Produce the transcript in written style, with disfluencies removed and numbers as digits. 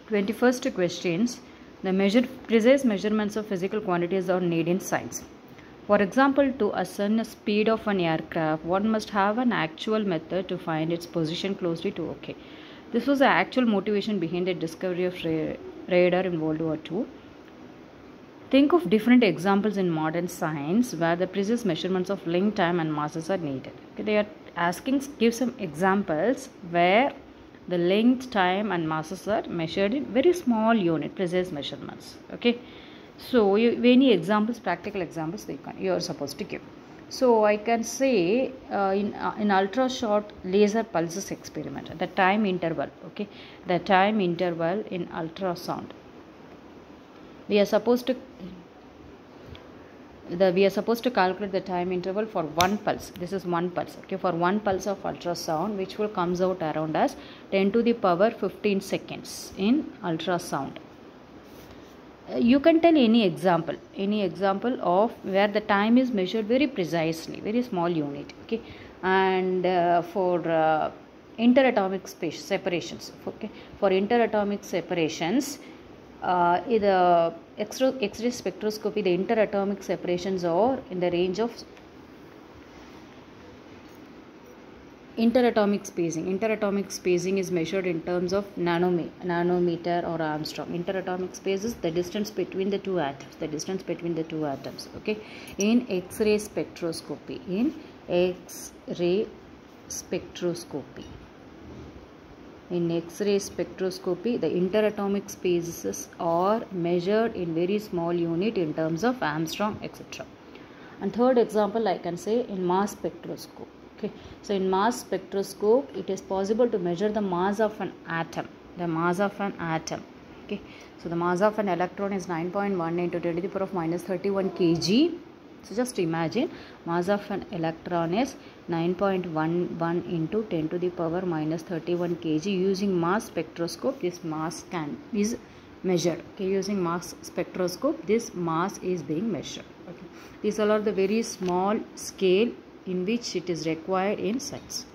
21st questions. The precise measurements of physical quantities are needed in science. For example, to ascertain the speed of an aircraft, one must have an actual method to find its position closely to OK. This was the actual motivation behind the discovery of radar in World War II. Think of different examples in modern science where the precise measurements of length, time and masses are needed. Okay, they are asking, give some examples where the length, time and masses are measured in very small unit, precise measurements. Okay, so any examples, practical examples you are supposed to give. So I can say in ultra short laser pulses experiment, the time interval, okay, the time interval in ultrasound. We are supposed to calculate the time interval for one pulse. This is one pulse. Okay, for one pulse of ultrasound, which will comes out around as 10 to the power 15 seconds in ultrasound. You can tell any example of where the time is measured very precisely, very small unit. Okay, and for interatomic separations. Okay, for interatomic separations. The X-ray spectroscopy, the interatomic separations are in the range of interatomic spacing. Interatomic spacing is measured in terms of nanometer or Armstrong. Interatomic space is the distance between the two atoms. Okay, in X-ray spectroscopy. In X-ray spectroscopy, the interatomic spaces are measured in very small unit in terms of Armstrong, etc. And third example, I can say in mass spectroscope. Okay, so in mass spectroscope, it is possible to measure the mass of an atom. Okay, so the mass of an electron is 9.1 into 10 to the power of minus 31 kg. So just imagine, mass of an electron is 9.11 into 10 to the power minus 31 kg. Using mass spectroscope, this mass is measured. Okay, using mass spectroscope, this mass is being measured. Okay, these all are the very small scale in which it is required in science.